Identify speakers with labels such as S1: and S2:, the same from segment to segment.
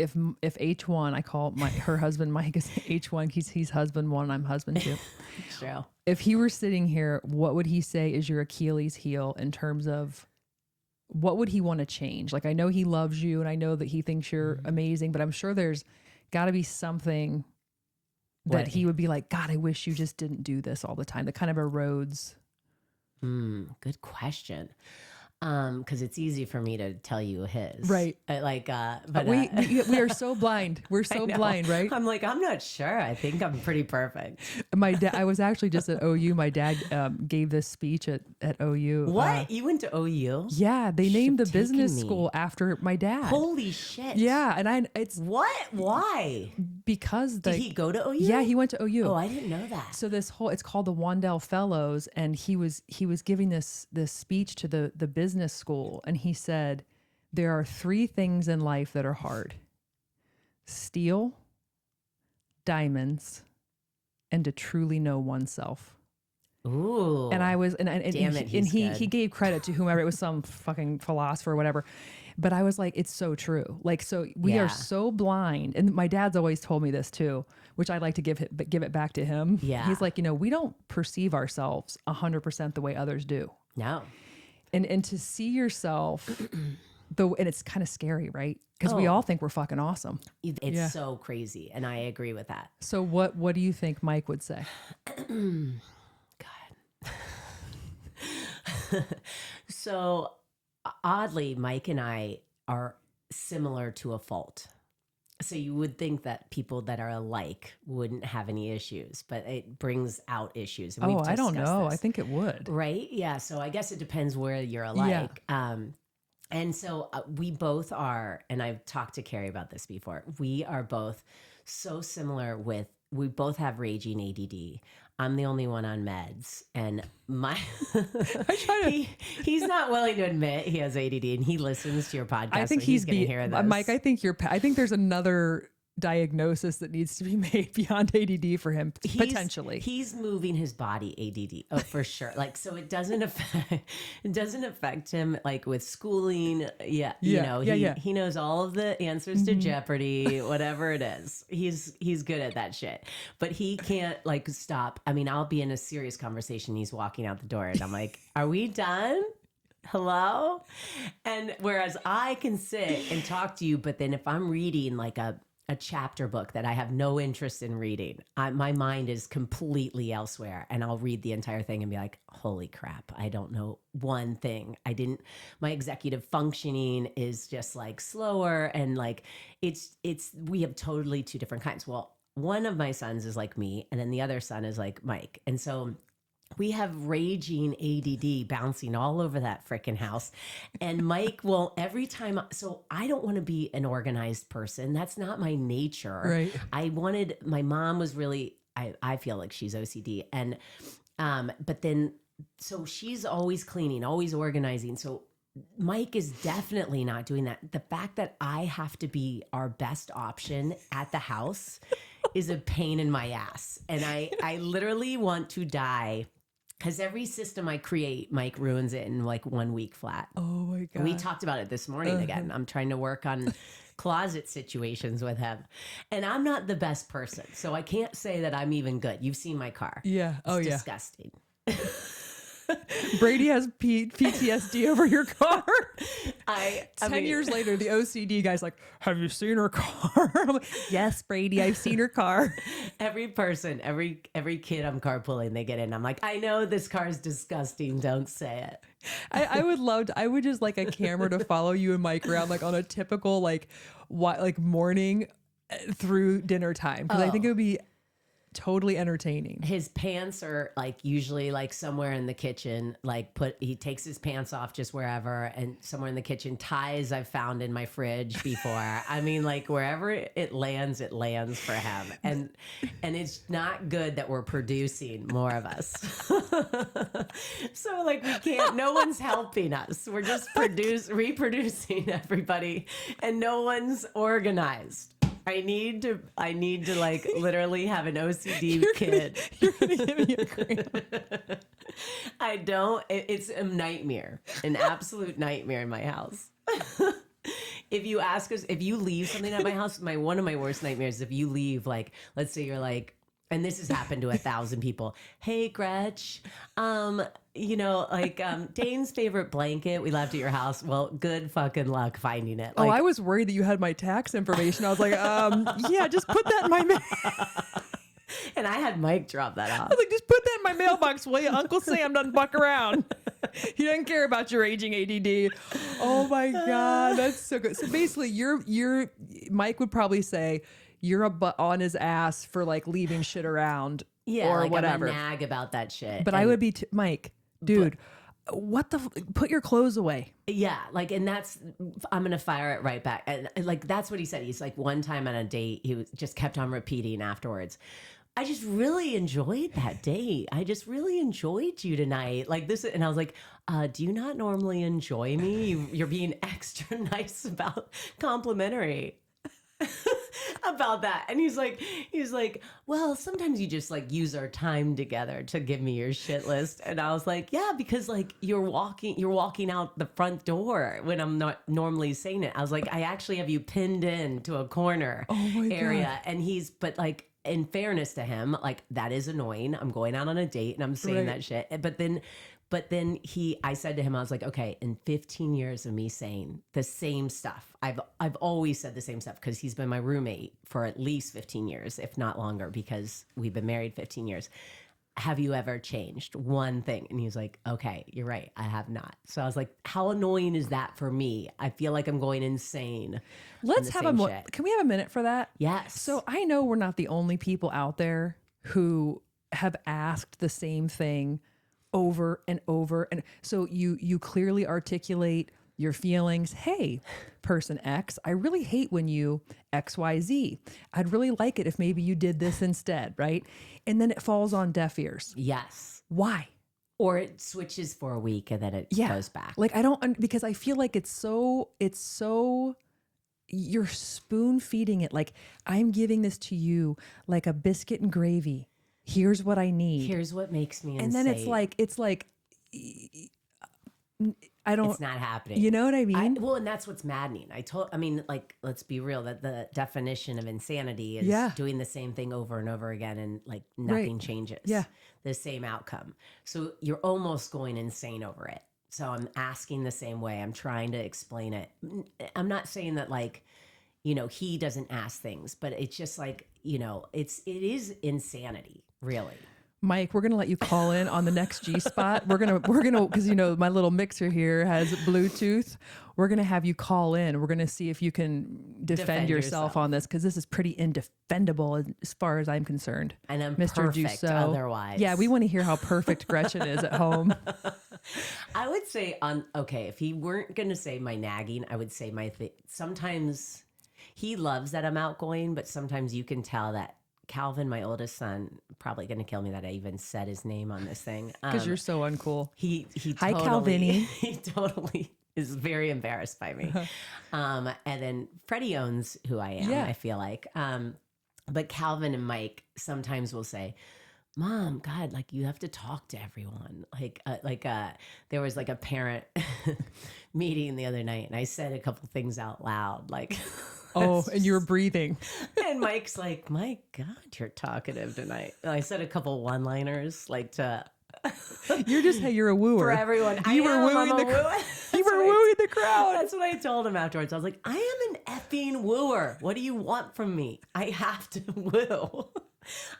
S1: if H1, I call her husband Mike is H1. He's husband one. I'm husband two.
S2: True.
S1: If he were sitting here, what would he say is your Achilles heel in terms of what would he want to change? Like, I know he loves you and I know that he thinks you're amazing, but I'm sure there's got to be something that he would be like, God, I wish you just didn't do this all the time. That kind of erodes.
S2: Good question. Because it's easy for me to tell you his.
S1: Right.
S2: But
S1: we are so blind. We're so blind, right?
S2: I'm like, I'm not sure. I think I'm pretty perfect.
S1: My dad, I was actually just at OU. My dad gave this speech at OU.
S2: What? You went to OU?
S1: Yeah. They named the business
S2: me.
S1: school after my dad.
S2: Holy shit.
S1: Yeah. And it's
S2: what? Why?
S1: because
S2: Did he go to OU?
S1: Yeah, he went to OU.
S2: Oh, I didn't know that.
S1: So it's called the Wandel Fellows, and he was giving this speech to the business school, and he said, there are 3 things in life that are hard: steel, diamonds, and to truly know oneself.
S2: Ooh.
S1: And I was, and
S2: Damn it,
S1: he gave credit to whomever, it was some fucking philosopher or whatever. But I was like, it's so true. Like, so we are so blind. And my dad's always told me this too, which I'd like to give it back to him.
S2: Yeah.
S1: He's like, we don't perceive ourselves 100% the way others do.
S2: No.
S1: And to see yourself, and it's kind of scary, right? Because we all think we're fucking awesome.
S2: It's so crazy. And I agree with that.
S1: So what do you think Mike would say?
S2: God. So oddly, Mike and I are similar to a fault. So you would think that people that are alike wouldn't have any issues, but it brings out issues. And
S1: I don't know.
S2: This.
S1: I think it would.
S2: Right? Yeah. So I guess it depends where you're alike.
S1: Yeah.
S2: And so we both are, and I've talked to Carrie about this before, we are both so similar we both have raging ADD. I'm the only one on meds, and he's not willing to admit he has ADD, and he listens to your podcast.
S1: I think
S2: so he's going to hear this.
S1: Mike, I think there's another diagnosis that needs to be made beyond ADD for him, potentially.
S2: He's moving his body ADD, for sure. Like, so it doesn't affect him like with schooling. He knows all of the answers to Jeopardy, whatever it is. He's good at that shit, but he can't like stop. I mean, I'll be in a serious conversation. He's walking out the door and I'm like, are we done? Hello? And whereas I can sit and talk to you, but then if I'm reading like a chapter book that I have no interest in reading, my mind is completely elsewhere, and I'll read the entire thing and be like, holy crap, I don't know one thing. My executive functioning is just like slower, and like we have totally 2 different kinds. Well, one of my sons is like me, and then the other son is like Mike. And so we have raging ADD bouncing all over that freaking house. And Mike will every time. So I don't want to be an organized person. That's not my nature.
S1: Right.
S2: My mom was really, I feel like she's OCD. And, but then, so she's always cleaning, always organizing. So Mike is definitely not doing that. The fact that I have to be our best option at the house is a pain in my ass. And I literally want to die. Because every system I create, Mike ruins it in like 1 week flat.
S1: Oh my God.
S2: We talked about it this morning again. I'm trying to work on closet situations with him. And I'm not the best person. So I can't say that I'm even good. You've seen my car.
S1: Yeah.
S2: It's disgusting.
S1: Brady has PTSD over your car.
S2: 10
S1: years later, the OCD guy's like, have you seen her car? I'm like, yes, Brady, I've seen her car.
S2: Every person, every kid I'm carpooling, they get in. I'm like, I know this car is disgusting. Don't say it.
S1: I would just like a camera to follow you and Mike around like on a typical like morning through dinner time. Because I think it would be totally entertaining.
S2: His pants are like usually like somewhere in the kitchen, he takes his pants off just wherever, and somewhere in the kitchen. Ties I've found in my fridge before. I mean, like wherever it lands for him. And it's not good that we're producing more of us. So like we can't, no one's helping us. We're just reproducing everybody, and no one's organized. I need to like literally have an OCD kid.
S1: You're gonna give me a cramp.
S2: I don't. It's a nightmare, an absolute nightmare in my house. if you ask us, if you leave something at my house, one of my worst nightmares is if you leave, like, let's say you're like, and this has happened to 1,000 people. Hey, Gretch, Dane's favorite blanket. We left at your house. Well, good fucking luck finding it.
S1: I was worried that you had my tax information. I was like, yeah, just put that in my mail.
S2: And I had Mike drop that off.
S1: I was like, just put that in my mailbox, will you? Uncle Sam doesn't fuck around. He doesn't care about your aging ADD. Oh my God, that's so good. So basically, you're Mike would probably say you're a butt on his ass for like leaving shit around, or
S2: like
S1: whatever.
S2: I'm a nag about that shit.
S1: But I would be Mike, dude. Put your clothes away.
S2: Yeah, like, and I'm gonna fire it right back. And like that's what he said. He's like, one time on a date, just kept on repeating afterwards, I just really enjoyed that date. I just really enjoyed you tonight. Like this. And I was like, do you not normally enjoy me? You're being extra nice about complimentary about that. And he's like, well, sometimes you just like use our time together to give me your shit list. And I was like, yeah, because like you're walking out the front door when I'm not normally saying it. I was like, I actually have you pinned in to a corner area. God. And but like, in fairness to him, like that is annoying. I'm going out on a date and I'm saying that shit. But then I said to him, I was like, okay, in 15 years of me saying the same stuff, I've always said the same stuff because he's been my roommate for at least 15 years, if not longer, because we've been married 15 years. Have you ever changed one thing? And he was like, okay, you're right. I have not. So I was like, how annoying is that for me? I feel like I'm going insane.
S1: Let's have can we have a minute for that?
S2: Yes.
S1: So I know we're not the only people out there who have asked the same thing over and over. And so you clearly articulate your feelings. Hey, person X, I really hate when you XYZ. I'd really like it if maybe you did this instead, right? And then it falls on deaf ears.
S2: Yes.
S1: Why?
S2: Or it switches for a week and then it goes back.
S1: Like because I feel like it's so you're spoon feeding it. Like I'm giving this to you like a biscuit and gravy. Here's what I need.
S2: Here's what makes me insane.
S1: And then it's like I don't.
S2: It's not happening.
S1: You know what I mean?
S2: And that's what's maddening. Like, let's be real. That the definition of insanity is doing the same thing over and over again, and like nothing changes. Yeah, the same outcome. So you're almost going insane over it. So I'm asking the same way. I'm trying to explain it. I'm not saying that like, he doesn't ask things, but it's just like, it is insanity, really.
S1: Mike, we're going to let you call in on the next G spot. We're going to, because my little mixer here has Bluetooth. We're going to have you call in. We're going to see if you can defend yourself on this, because this is pretty indefendable as far as I'm concerned.
S2: And I'm Mr. perfect otherwise.
S1: Yeah, we want to hear how perfect Gretchen is at home.
S2: I would say if he weren't going to say my nagging, I would say my thing. Sometimes he loves that I'm outgoing, but sometimes you can tell that Calvin, my oldest son, probably going to kill me that I even said his name on this thing.
S1: Because you're so uncool.
S2: Hi,
S1: Calvini.
S2: He totally is very embarrassed by me. And then Freddie owns who I am, I feel like. But Calvin and Mike sometimes will say, Mom, God, like you have to talk to everyone. There was like a parent meeting the other night and I said a couple things out loud, like...
S1: Oh, and you were breathing.
S2: And Mike's like, my God, you're talkative tonight. And I said a couple one-liners like to...
S1: You're a wooer.
S2: For everyone.
S1: You were wooing the crowd.
S2: That's what I told him afterwards. I was like, I am an effing wooer. What do you want from me? I have to woo.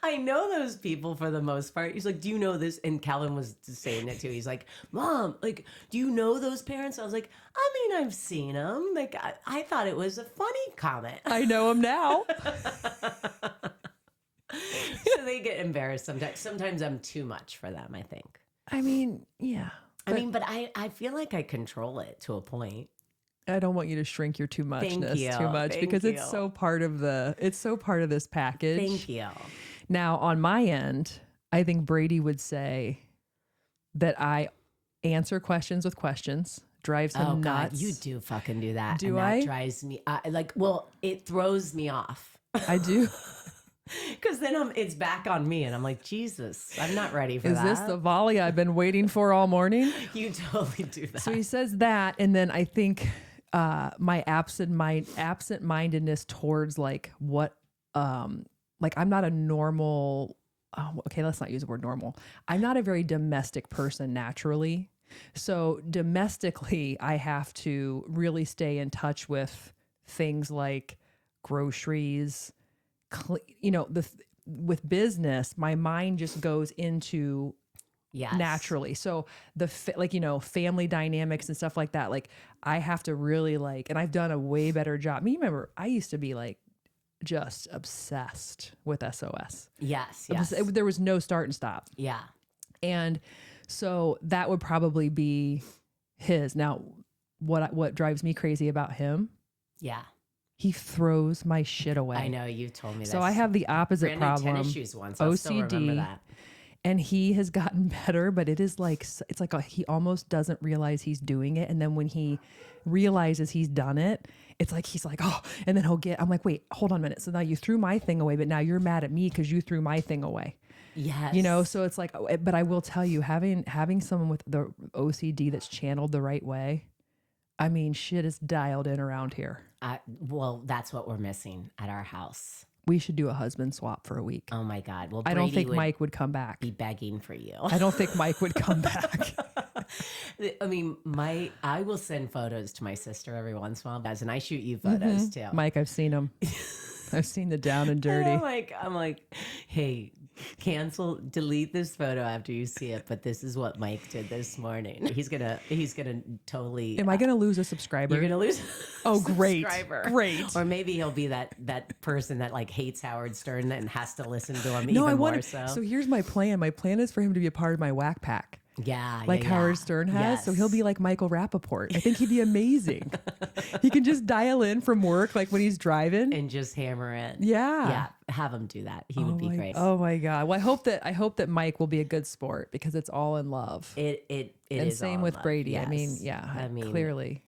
S2: I know those people for the most part. He's like, do you know this? And Calvin was saying it too. He's like, Mom, like, do you know those parents? I was like, I mean, I've seen them. Like, I thought it was a funny comment.
S1: I know them now.
S2: So they get embarrassed sometimes. Sometimes I'm too much for them, I think.
S1: I mean, yeah.
S2: But I feel like I control it to a point.
S1: I don't want you to shrink your too muchness too much because it's so part of this package.
S2: Thank you.
S1: Now, on my end, I think Brady would say that I answer questions with questions, drives him nuts.
S2: God, you do fucking do that.
S1: Do
S2: and
S1: I?
S2: That drives me, it throws me off.
S1: I do.
S2: Because then it's back on me and I'm like, Jesus, I'm not ready for that.
S1: Is this the volley I've been waiting for all morning?
S2: You totally do that.
S1: So he says that. And then I think my absent mindedness towards like what, like I'm not a normal, okay, let's not use the word normal. I'm not a very domestic person naturally. So domestically, I have to really stay in touch with things like groceries, with business, my mind just goes into
S2: Yes.
S1: naturally. So family dynamics and stuff like that. Like I have to really and I've done a way better job. Remember, I used to be like just obsessed with SOS.
S2: Yes.
S1: There was no start and stop.
S2: Yeah.
S1: And so that would probably be his. Now, what drives me crazy about him?
S2: Yeah.
S1: He throws my shit away.
S2: I know, you told me that.
S1: So I have the opposite problem.
S2: Brand new tennis shoes once. I'll still remember that.
S1: And he has gotten better, but it's like he almost doesn't realize he's doing it. And then when he realizes he's done it, it's like he's like, oh, and then I'm like, wait, hold on a minute. So now you threw my thing away, but now you're mad at me because you threw my thing away.
S2: Yes.
S1: So it's like, but I will tell you, having someone with the OCD that's channeled the right way, I mean, shit is dialed in around here.
S2: Well, that's what we're missing at our house.
S1: We should do a husband swap for a week.
S2: Oh my God. Well,
S1: I don't think Mike would come back.
S2: Be begging for you.
S1: I don't think Mike would come back.
S2: I mean, I will send photos to my sister every once in a while, guys, and I shoot you photos too.
S1: Mike, I've seen him. I've seen the down and dirty.
S2: And I'm like, hey, delete this photo after you see it. But this is what Mike did this morning. He's gonna totally.
S1: Am I gonna lose a subscriber?
S2: You're gonna lose.
S1: Oh, great, great.
S2: Or maybe he'll be that person that like hates Howard Stern and has to listen to him more so.
S1: So here's my plan. My plan is for him to be a part of my whack pack.
S2: Yeah.
S1: Like Howard Stern has.
S2: Yes.
S1: So he'll be like Michael Rappaport. I think he'd be amazing. He can just dial in from work, like when he's driving.
S2: And just hammer in.
S1: Yeah.
S2: Yeah. Have him do that. He would be great.
S1: Oh my God. Well, I hope that Mike will be a good sport because it's all in love.
S2: It
S1: and
S2: is
S1: same
S2: all
S1: with
S2: love.
S1: Brady.
S2: Yes.
S1: I mean, clearly.